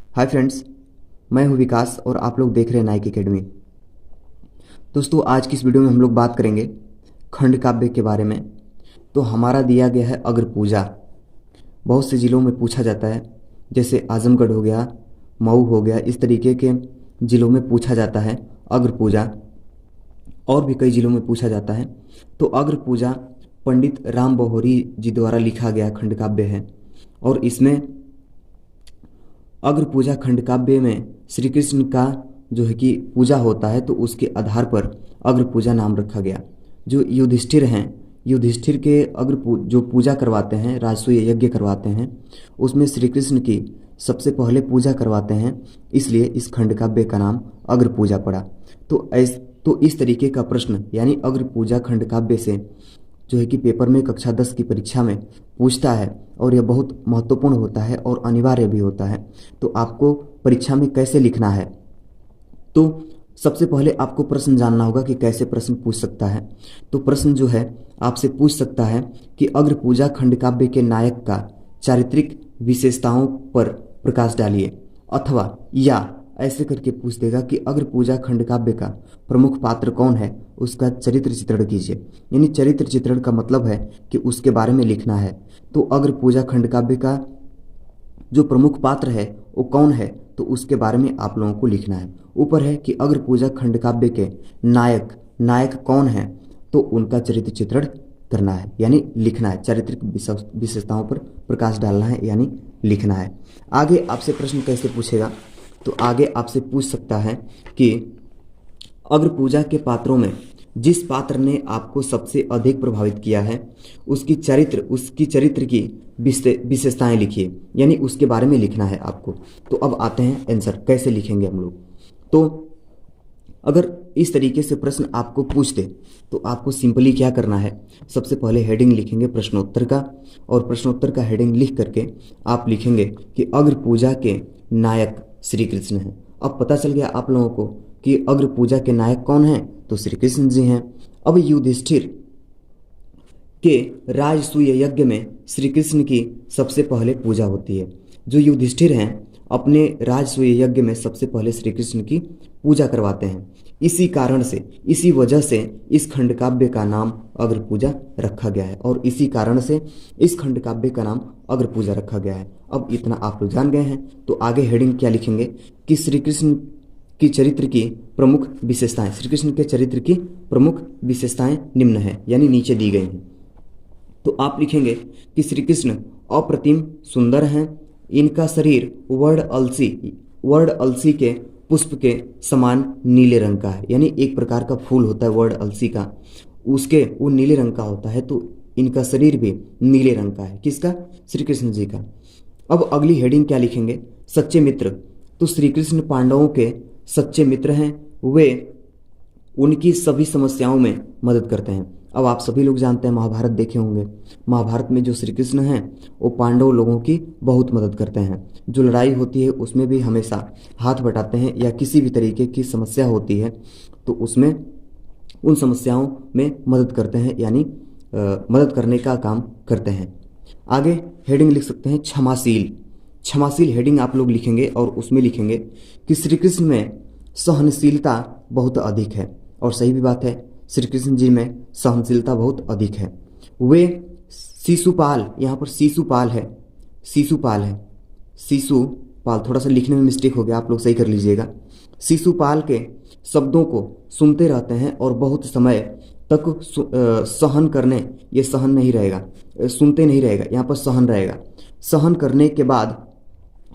Hi friends, मैं हूं विकास और आप लोग देख रहे हैं नाइक एकेडमी। दोस्तों, आज की इस वीडियो में हम लोग बात करेंगे खंड काव्य के बारे में। तो हमारा दिया गया है अग्र पूजा। बहुत से ज़िलों में पूछा जाता है, जैसे आजमगढ़ हो गया, मऊ हो गया, इस तरीके के ज़िलों में पूछा जाता है अग्र पूजा। और भी कई ज़िलों में पूछा जाता है। तो अग्र पूजा पंडित राम बहोरी जी द्वारा लिखा गया खंड काव्य है। और इसमें अग्र पूजा खंड काव्य में श्री कृष्ण का जो है कि पूजा होता है, तो उसके आधार पर अग्र पूजा नाम रखा गया। जो युधिष्ठिर हैं, युधिष्ठिर के जो पूजा करवाते हैं, राजसूय यज्ञ करवाते हैं, उसमें श्री कृष्ण की सबसे पहले पूजा करवाते हैं, इसलिए इस खंड काव्य का नाम अग्र पूजा पड़ा। तो इस तरीके का प्रश्न यानी अग्र पूजा खंड काव्य से जो है कि पेपर में कक्षा 10 की परीक्षा में पूछता है, और यह बहुत महत्वपूर्ण होता है और अनिवार्य भी होता है। तो आपको परीक्षा में कैसे लिखना है, तो सबसे पहले आपको प्रश्न जानना होगा कि कैसे प्रश्न पूछ सकता है। तो प्रश्न जो है आपसे पूछ सकता है कि अग्र पूजा खंड काव्य के नायक का चारित्रिक विशेषताओं पर प्रकाश डालिए, अथवा या ऐसे करके पूछ देगा कि अग्र पूजा खंड काव्य का प्रमुख पात्र कौन है, उसका चरित्र चित्रण कीजिए। यानी चरित्र चित्रण का मतलब है कि उसके बारे में लिखना है। तो अग्र पूजा खंड काव्य का जो प्रमुख पात्र है वो कौन है, तो उसके बारे में आप लोगों को लिखना है। ऊपर है कि अग्र पूजा खंड काव्य के नायक कौन है, तो उनका चरित्र चित्रण करना है, यानी लिखना है। चारित्रिक विशेषताओं पर प्रकाश डालना है, यानी लिखना है। आगे आपसे प्रश्न कैसे पूछेगा, तो आगे आपसे पूछ सकता है कि अग्र पूजा के पात्रों में जिस पात्र ने आपको सबसे अधिक प्रभावित किया है, उसकी चरित्र की विशेषताएं लिखिए, यानी उसके बारे में लिखना है आपको। तो अब आते हैं आंसर, कैसे लिखेंगे हम लोग। तो अगर इस तरीके से प्रश्न आपको पूछ दे, तो आपको सिंपली क्या करना है, सबसे पहले हेडिंग लिखेंगे प्रश्नोत्तर का, और प्रश्नोत्तर का हेडिंग लिख करके आप लिखेंगे कि अग्र पूजा के नायक श्री कृष्ण हैं। अब पता चल गया आप लोगों को कि अग्र पूजा के नायक कौन हैं, तो श्री कृष्ण जी हैं। अब युधिष्ठिर के राजसूय यज्ञ में श्री कृष्ण की सबसे पहले पूजा होती है। जो युधिष्ठिर हैं अपने राजसूय यज्ञ में सबसे पहले श्री कृष्ण की पूजा करवाते हैं। इसी वजह से इस खंड काव्य का नाम अग्र पूजा रखा गया है, और इसी कारण से इस खंड काव्य का नाम अग्र पूजा रखा गया है। अब इतना आप लोग जान गए हैं, तो आगे हेडिंग क्या लिखेंगे कि श्री कृष्ण की चरित्र की प्रमुख विशेषताएं, श्री कृष्ण के चरित्र की प्रमुख विशेषताएं निम्न है, यानी नीचे दी गई हैं। तो आप लिखेंगे कि श्री कृष्ण अप्रतिम सुंदर हैं, इनका शरीर वर्ण अलसी के पुष्प के समान नीले रंग का है। यानी एक प्रकार का फूल होता है वर्ण अलसी का, वो नीले रंग का होता है, तो इनका शरीर भी नीले रंग का है। किसका? श्री कृष्ण जी का। अब अगली हेडिंग क्या लिखेंगे, सच्चे मित्र। तो श्री कृष्ण पांडवों के सच्चे मित्र हैं, वे उनकी सभी समस्याओं में मदद करते हैं। अब आप सभी लोग जानते हैं, महाभारत देखे होंगे, महाभारत में जो श्री कृष्ण हैं वो पांडव लोगों की बहुत मदद करते हैं। जो लड़ाई होती है उसमें भी हमेशा हाथ बटाते हैं, या किसी भी तरीके की समस्या होती है तो उसमें उन समस्याओं में मदद करते हैं, यानी मदद करने का काम करते हैं। आगे हेडिंग लिख सकते हैं क्षमाशील हेडिंग आप लोग लिखेंगे, और उसमें लिखेंगे कि श्री कृष्ण में सहनशीलता बहुत अधिक है। और सही भी बात है, श्री कृष्ण जी में सहनशीलता बहुत अधिक है। वे शिशुपाल, यहाँ पर शिशुपाल है, थोड़ा सा लिखने में मिस्टेक हो गया, आप लोग सही कर लीजिएगा। शिशुपाल के शब्दों को सुनते रहते हैं और बहुत समय तक सुनते नहीं रहेगा, यहाँ पर सहन रहेगा। सहन करने के बाद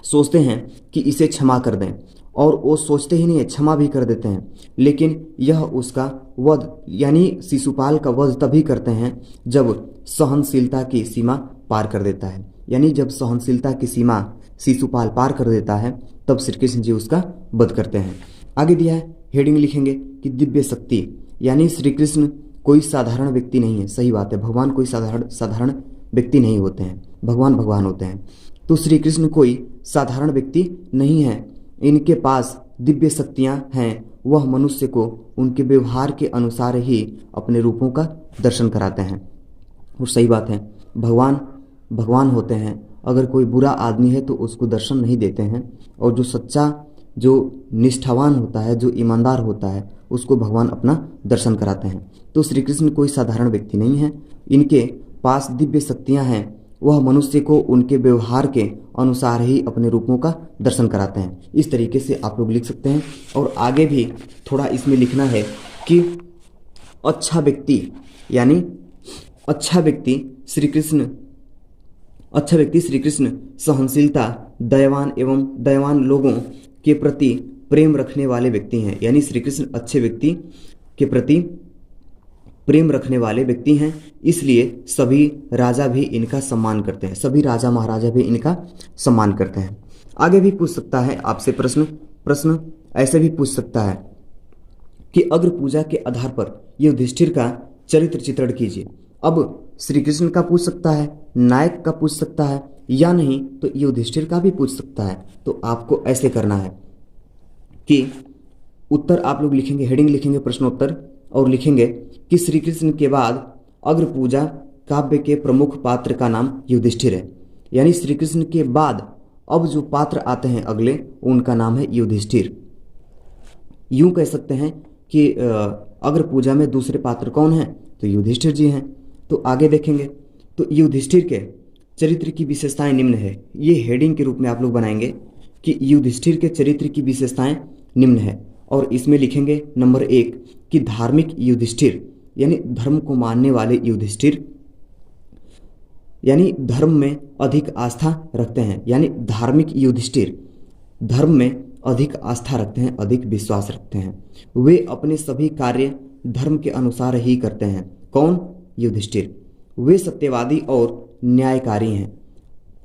सोचते हैं कि इसे क्षमा कर दें, और वो सोचते ही नहीं है, क्षमा भी कर देते हैं। लेकिन यह उसका वध, यानी शिशुपाल का वध तभी करते हैं जब सहनशीलता की सीमा पार कर देता है। यानी जब सहनशीलता की सीमा शिशुपाल पार कर देता है, तब श्री कृष्ण जी उसका वध करते हैं। आगे दिया है, हेडिंग लिखेंगे कि दिव्य शक्ति, यानी श्री कृष्ण कोई साधारण व्यक्ति नहीं है। सही बात है, भगवान कोई साधारण व्यक्ति नहीं होते हैं, भगवान होते हैं। तो श्री कृष्ण कोई साधारण व्यक्ति नहीं है, इनके पास दिव्य शक्तियां हैं। वह मनुष्य को उनके व्यवहार के अनुसार ही अपने रूपों का दर्शन कराते हैं। और सही बात है, भगवान होते हैं, अगर कोई बुरा आदमी है तो उसको दर्शन नहीं देते हैं, और जो सच्चा, जो निष्ठावान होता है, जो ईमानदार होता है, उसको भगवान अपना दर्शन कराते हैं। तो श्री कृष्ण कोई साधारण व्यक्ति नहीं है, इनके पास दिव्य शक्तियां हैं। वह मनुष्य को उनके व्यवहार के अनुसार ही अपने रूपों का दर्शन कराते हैं। इस तरीके से आप लोग लिख सकते हैं। और आगे भी थोड़ा इसमें लिखना है कि अच्छा व्यक्ति, यानी अच्छा व्यक्ति श्री कृष्ण सहनशीलता, दयावान लोगों के प्रति प्रेम रखने वाले व्यक्ति हैं। यानी श्री कृष्ण अच्छे व्यक्ति के प्रति प्रेम रखने वाले व्यक्ति हैं, इसलिए सभी राजा भी इनका सम्मान करते हैं, सभी राजा महाराजा भी इनका सम्मान करते हैं। आगे भी पूछ सकता है आपसे प्रश्न ऐसे भी पूछ सकता है कि अग्र पूजा के आधार पर युधिष्ठिर का चरित्र चित्रण कीजिए। अब श्री कृष्ण का पूछ सकता है, नायक का पूछ सकता है, या नहीं तो युधिष्ठिर का भी पूछ सकता है। तो आपको ऐसे करना है कि उत्तर आप लोग लिखेंगे, हेडिंग लिखेंगे प्रश्नोत्तर, और लिखेंगे कि श्री कृष्ण के बाद अग्र पूजा काव्य के प्रमुख पात्र का नाम युधिष्ठिर है। यानी श्री कृष्ण के बाद अब जो पात्र आते हैं अगले, उनका नाम है युधिष्ठिर। यूं कह सकते हैं कि अग्र पूजा में दूसरे पात्र कौन हैं, तो युधिष्ठिर जी हैं। तो आगे देखेंगे तो युधिष्ठिर के चरित्र की विशेषताएं निम्न है। ये हेडिंग के रूप में आप लोग बनाएंगे कि युधिष्ठिर के चरित्र की विशेषताएं निम्न है। और इसमें लिखेंगे नंबर 1 कि धार्मिक युधिष्ठिर, यानी धर्म को मानने वाले युधिष्ठिर, यानी धर्म में अधिक आस्था रखते हैं। यानी धार्मिक युधिष्ठिर धर्म में अधिक आस्था रखते हैं, अधिक विश्वास रखते हैं। वे अपने सभी कार्य धर्म के अनुसार ही करते हैं। कौन? युधिष्ठिर। वे सत्यवादी और न्यायकारी हैं।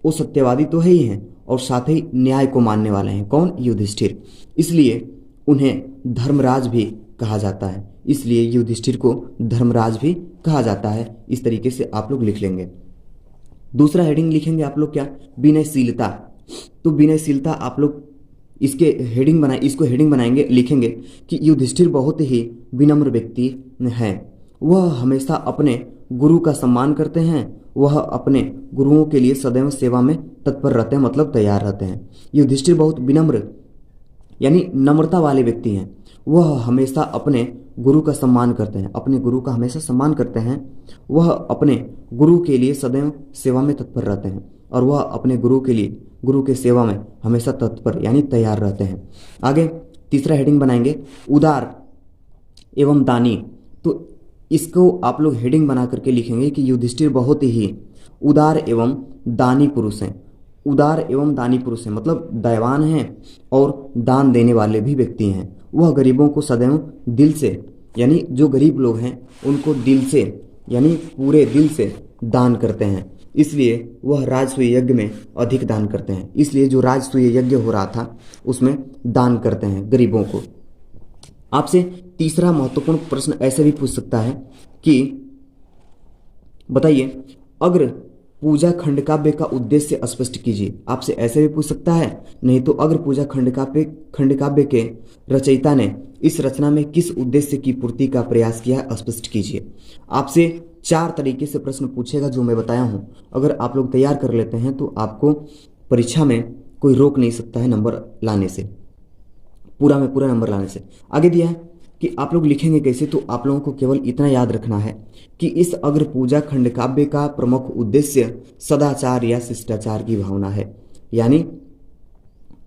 वो सत्यवादी तो है ही हैं और साथ ही न्याय को मानने वाले हैं। कौन? युधिष्ठिर। इसलिए उन्हें धर्मराज भी कहा जाता है। इसलिए युधिष्ठिर को धर्मराज भी कहा जाता है। इस तरीके से आप लोग लिख लेंगे। दूसरा हेडिंग लिखेंगे आप लोग क्या? विनयशीलता। तो विनयशीलता आप लोग इसको हेडिंग बनाएंगे, लिखेंगे कि युधिष्ठिर बहुत ही विनम्र व्यक्ति हैं। वह हमेशा अपने गुरु का सम्मान करते हैं। वह अपने गुरुओं के लिए सदैव सेवा में तत्पर रहते हैं, मतलब तैयार रहते हैं। युधिष्ठिर बहुत विनम्र, यानी नम्रता वाले व्यक्ति हैं। वह हमेशा अपने गुरु का सम्मान करते हैं, अपने गुरु का हमेशा सम्मान करते हैं। वह अपने गुरु के लिए सदैव सेवा में तत्पर रहते हैं, और वह अपने गुरु के लिए, गुरु के सेवा में हमेशा तत्पर यानी तैयार रहते हैं। आगे तीसरा हेडिंग बनाएंगे उदार एवं दानी। तो इसको आप लोग हेडिंग बना करके लिखेंगे कि युधिष्ठिर बहुत ही उदार एवं दानी पुरुष हैं। उदार एवं दानी पुरुष हैं मतलब दयावान हैं और दान देने वाले भी व्यक्ति हैं। वह गरीबों को सदैव दिल से, यानी जो गरीब लोग हैं उनको दिल से, यानी पूरे दिल से दान करते हैं। इसलिए वह राजसूय यज्ञ में अधिक दान करते हैं। इसलिए जो राजसूय यज्ञ हो रहा था उसमें दान करते हैं गरीबों को। आपसे तीसरा महत्वपूर्ण प्रश्न ऐसे भी पूछ सकता है कि बताइए अग्र पूजा खंडकाव्य का उद्देश्य स्पष्ट कीजिए। आपसे ऐसे भी पूछ सकता है। नहीं तो अग्र पूजा खंडकाव्य के रचयिता ने इस रचना में किस उद्देश्य की पूर्ति का प्रयास किया है, स्पष्ट कीजिए। आपसे 4 तरीके से प्रश्न पूछेगा जो मैं बताया हूं। अगर आप लोग तैयार कर लेते हैं तो आपको परीक्षा में कोई रोक नहीं सकता है नंबर लाने से, पूरा में पूरा नंबर लाने से। आगे दिया है कि आप लोग लिखेंगे कैसे, तो आप लोगों को केवल इतना याद रखना है कि इस अग्र पूजा खंडकाव्य का प्रमुख उद्देश्य सदाचार या शिष्टाचार की भावना है। यानी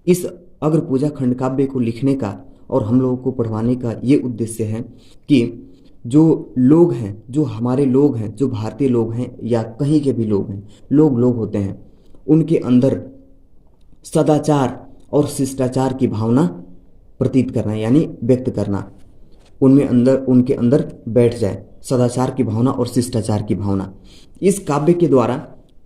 इस अग्र पूजा खंडकाव्य को लिखने का और हम लोगों को पढ़वाने का ये उद्देश्य है कि जो लोग हैं, जो हमारे लोग हैं, जो भारतीय लोग हैं या कहीं के भी लोग हैं, लोग होते हैं, उनके अंदर सदाचार और शिष्टाचार की भावना प्रतीत करना, यानी व्यक्त करना, उनके अंदर बैठ जाए सदाचार की भावना और शिष्टाचार की भावना। इस काव्य के द्वारा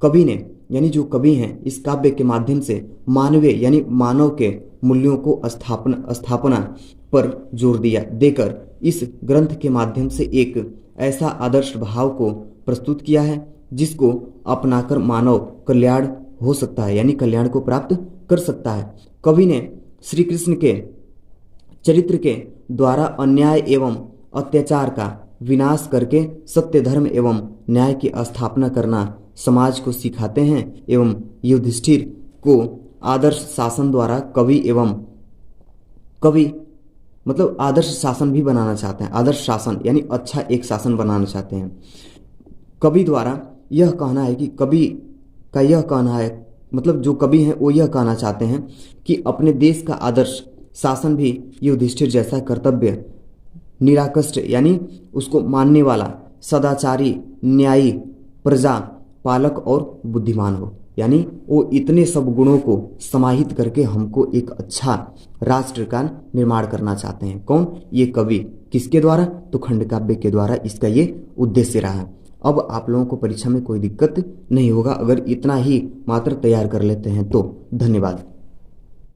कवि ने, यानी जो कवि हैं, इस काव्य के माध्यम से मानवीय यानी मानव के मूल्यों को स्थापना पर जोर देकर इस ग्रंथ के माध्यम से एक ऐसा आदर्श भाव को प्रस्तुत किया है जिसको अपनाकर मानव कल्याण हो सकता है, यानी कल्याण को प्राप्त कर सकता है। कवि ने श्री कृष्ण के चरित्र के द्वारा अन्याय एवं अत्याचार का विनाश करके सत्य, धर्म एवं न्याय की स्थापना करना समाज को सिखाते हैं एवं युधिष्ठिर को आदर्श शासन द्वारा कवि मतलब आदर्श शासन भी बनाना चाहते हैं। आदर्श शासन यानी अच्छा एक शासन बनाना चाहते हैं। कवि द्वारा यह कहना है कि कवि का यह कहना है, मतलब जो कवि हैं वो यह कहना चाहते हैं कि अपने देश का आदर्श शासन भी युधिष्ठिर जैसा कर्तव्य निराकष्ट यानी उसको मानने वाला, सदाचारी, न्यायी, प्रजा पालक और बुद्धिमान हो। यानी वो इतने सब गुणों को समाहित करके हमको एक अच्छा राष्ट्र का निर्माण करना चाहते हैं। कौन? ये कवि। किसके द्वारा? तो खंडकाव्य के द्वारा इसका ये उद्देश्य रहा है। अब आप लोगों को परीक्षा में कोई दिक्कत नहीं होगा अगर इतना ही मात्र तैयार कर लेते हैं तो। धन्यवाद।